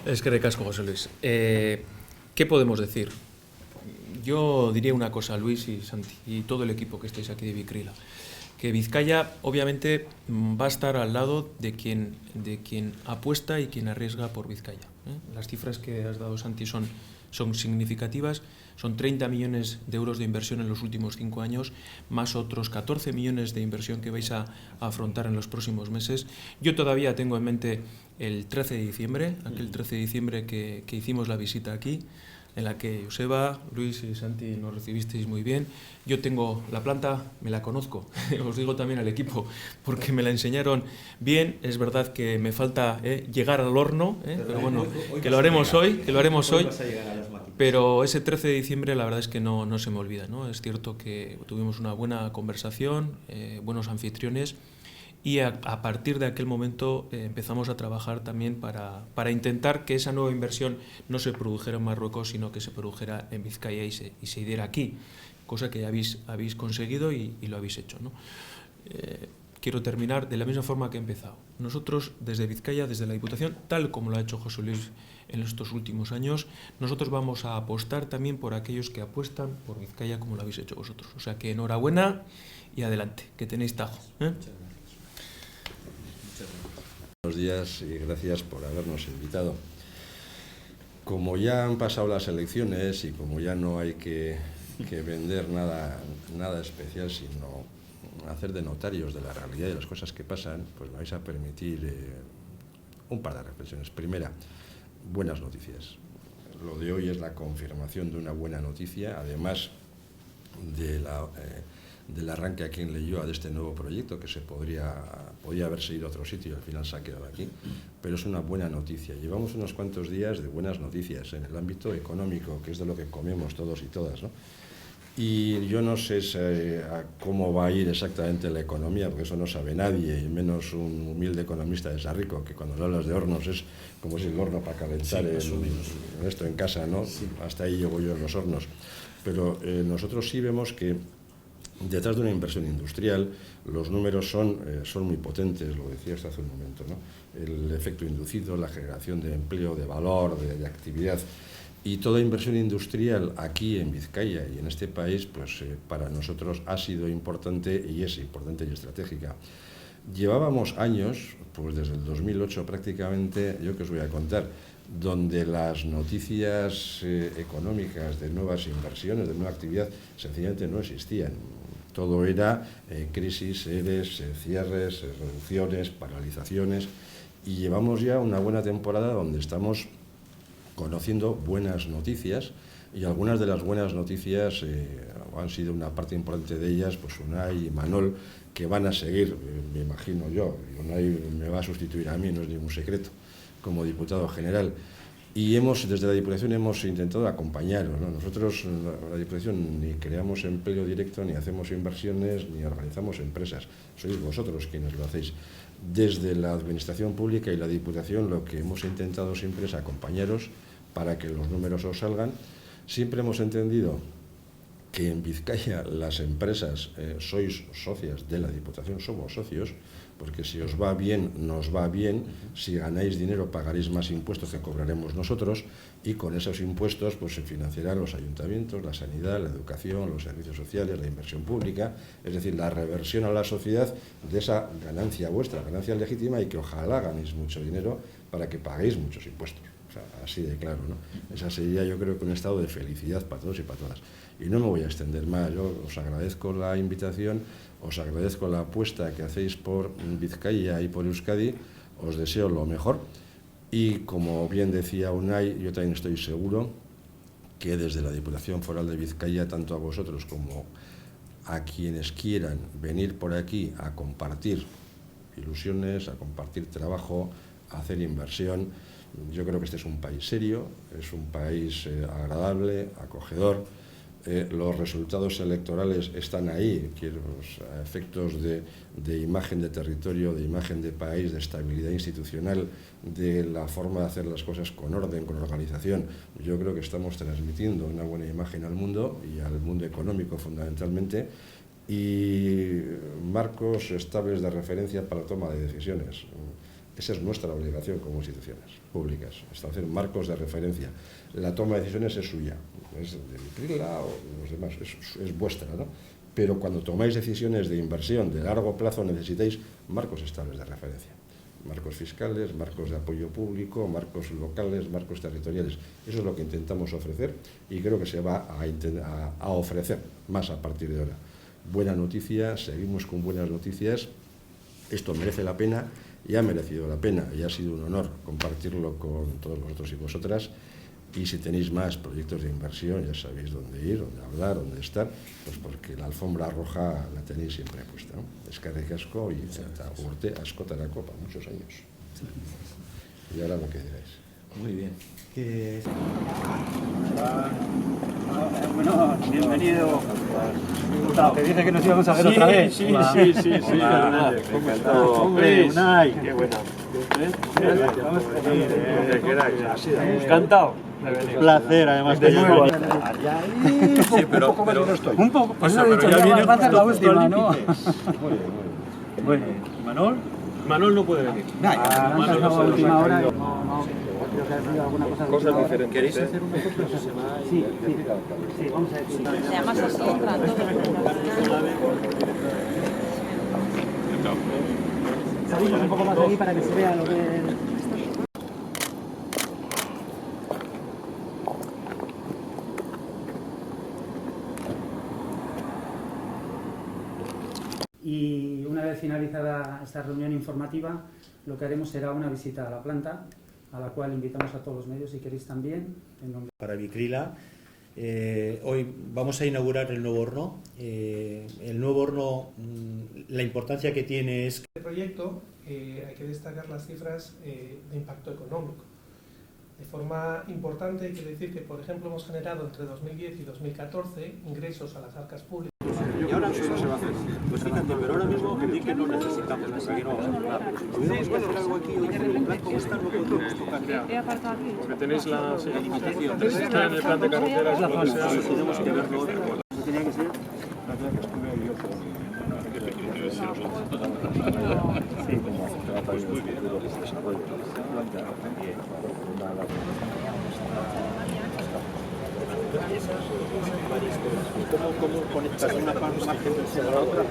Es que recasco, José Luis. ¿Qué podemos decir? Yo diría una cosa, Luis y Santi, y todo el equipo que estáis aquí de Vicrila, que Vizcaya obviamente va a estar al lado de quien apuesta y quien arriesga por Vizcaya. Las cifras que has dado, Santi, son significativas. Son 30 millones de euros de inversión en los últimos 5 años, más otros 14 millones de inversión que vais a afrontar en los próximos meses. Yo todavía tengo en mente el 13 de diciembre, aquel 13 de diciembre que hicimos la visita aquí, en la que Joseba, Luis y Santi nos recibisteis muy bien. Yo tengo la planta, me la conozco, os digo también al equipo, porque me la enseñaron bien. Es verdad que me falta llegar al horno, pero bueno, que lo haremos hoy, pero ese 13 de diciembre la verdad es que no se me olvida, ¿no? Es cierto que tuvimos una buena conversación, buenos anfitriones, y a partir de aquel momento empezamos a trabajar también para intentar que esa nueva inversión no se produjera en Marruecos, sino que se produjera en Vizcaya y se diera aquí, cosa que habéis conseguido y lo habéis hecho, ¿no? Quiero terminar de la misma forma que he empezado. Nosotros desde Vizcaya, desde la Diputación, tal como lo ha hecho José Luis en estos últimos años, nosotros vamos a apostar también por aquellos que apuestan por Vizcaya como lo habéis hecho vosotros. O sea que enhorabuena y adelante, que tenéis tajo. Buenos días y gracias por habernos invitado. Como ya han pasado las elecciones y como ya no hay que vender nada especial, sino hacer de notarios de la realidad y de las cosas que pasan, pues me vais a permitir un par de reflexiones. Primera, buenas noticias. Lo de hoy es la confirmación de una buena noticia, además del arranque aquí en Leioa de este nuevo proyecto, que podía haberse ido a otro sitio y al final se ha quedado aquí, pero es una buena noticia. Llevamos unos cuantos días de buenas noticias en el ámbito económico, que es de lo que comemos todos y todas, ¿no? Y yo no sé cómo va a ir exactamente la economía, porque eso no sabe nadie, y menos un humilde economista de Sarrico, que cuando le hablas de hornos es como si el horno para calentar esto en casa, ¿no? Sí. Hasta ahí llego yo en los hornos. Pero nosotros sí vemos que detrás de una inversión industrial los números son muy potentes, lo decías hace un momento, ¿no? El efecto inducido, la generación de empleo, de valor, de actividad. Y toda inversión industrial aquí en Vizcaya y en este país, pues para nosotros ha sido importante y es importante y estratégica. Llevábamos años, pues desde el 2008 prácticamente, yo que os voy a contar, donde las noticias económicas de nuevas inversiones, de nueva actividad, sencillamente no existían. Todo era crisis, ERES, cierres, reducciones, paralizaciones, y llevamos ya una buena temporada donde estamos conociendo buenas noticias, y algunas de las buenas noticias han sido una parte importante de ellas, pues Unai y Manol, que van a seguir, me imagino yo. Unai me va a sustituir a mí, no es ningún secreto, como diputado general. Y desde la Diputación hemos intentado acompañaros, ¿no? Nosotros, la Diputación, ni creamos empleo directo, ni hacemos inversiones, ni organizamos empresas. Sois vosotros quienes lo hacéis. Desde la Administración Pública y la Diputación lo que hemos intentado siempre es acompañaros para que los números os salgan. Siempre hemos entendido que en Vizcaya las empresas sois socias de la Diputación, somos socios, porque si os va bien, nos va bien. Si ganáis dinero, pagaréis más impuestos que cobraremos nosotros, y con esos impuestos pues se financiarán los ayuntamientos, la sanidad, la educación, los servicios sociales, la inversión pública, es decir, la reversión a la sociedad de esa ganancia vuestra, ganancia legítima, y que ojalá ganéis mucho dinero para que paguéis muchos impuestos. O sea, así de claro, ¿no? Esa sería, yo creo, que un estado de felicidad para todos y para todas. Y no me voy a extender más. Yo os agradezco la invitación, os agradezco la apuesta que hacéis por Vizcaya y por Euskadi, os deseo lo mejor, y como bien decía Unai, yo también estoy seguro que desde la Diputación Foral de Vizcaya, tanto a vosotros como a quienes quieran venir por aquí a compartir ilusiones, a compartir trabajo, a hacer inversión, yo creo que este es un país serio, es un país agradable, acogedor. Los resultados electorales están ahí, a efectos de imagen de territorio, de imagen de país, de estabilidad institucional, de la forma de hacer las cosas con orden, con organización. Yo creo que estamos transmitiendo una buena imagen al mundo, y al mundo económico fundamentalmente, y marcos estables de referencia para la toma de decisiones. Esa es nuestra obligación como instituciones públicas, establecer marcos de referencia. La toma de decisiones es suya, es de Vicrila o de los demás, es vuestra, ¿no? Pero cuando tomáis decisiones de inversión de largo plazo necesitáis marcos estables de referencia. Marcos fiscales, marcos de apoyo público, marcos locales, marcos territoriales. Eso es lo que intentamos ofrecer y creo que se va a ofrecer más a partir de ahora. Buena noticia, seguimos con buenas noticias. Esto merece la pena y ha merecido la pena y ha sido un honor compartirlo con todos vosotros y vosotras. Y si tenéis más proyectos de inversión, ya sabéis dónde ir, dónde hablar, dónde estar, pues porque la alfombra roja la tenéis siempre puesta, ¿no? Eskerrik asko y urte askotarako para muchos años. Y ahora lo que digáis. Muy bien. Bueno, bienvenido. Te dije que nos íbamos a ver otra vez. Sí. Hombre, Unai. Qué buena. Encantado. Un placer, además, de nuevo. Sí, pero Un poco, pues pero ya viene va a ser la última, ¿no? Bueno, ¿Manol? Manol no puede venir. Manol no a última hora. No, creo que ha sido alguna cosa. Cosas diferentes. ¿Queréis hacer un nosotros? Sí, vamos a decir. Se llama así, entra todo. Salimos un poco más de aquí para que se vea lo que... Y una vez finalizada esta reunión informativa, lo que haremos será una visita a la planta, a la cual invitamos a todos los medios, si queréis también. Para Vicrila, hoy vamos a inaugurar el nuevo horno. El nuevo horno, la importancia que tiene es... Este proyecto hay que destacar las cifras de impacto económico. De forma importante hay que decir que, por ejemplo, hemos generado entre 2010 y 2014 ingresos a las arcas públicas. ¿Y ahora eso se va a hacer? Pues fíjate, pero ahora mismo que que no necesitamos, porque aquí no vamos a hablar. Pero si tuviéramos que hacer algo aquí, oye, el plan como está no podemos tocar. Porque tenéis la limitación. está en el plan de carreteras, lo que sea. Tenemos que verlo. Tenía que ser... ¿Cómo conectas una parte a la otra?